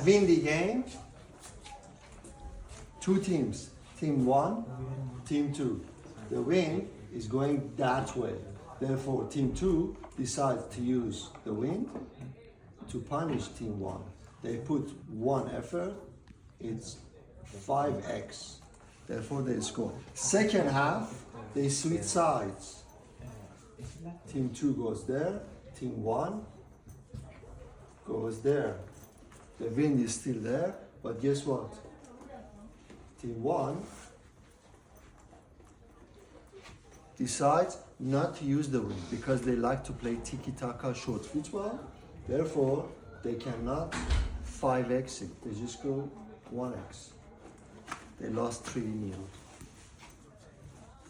windy game. Two teams, team 1, team 2. The wind is going that way. Therefore, team 2 decides to use the wind to punish team 1. They put 1 effort, it's 5x. Therefore, they score. Second half, they switch sides. Team 2 goes there, team 1 goes there. The wind is still there, but guess what? Team 1 decides not to use the wind because they like to play Tiki Taka short football. Therefore, they cannot 5x it. They just go 1x. They lost 3-0.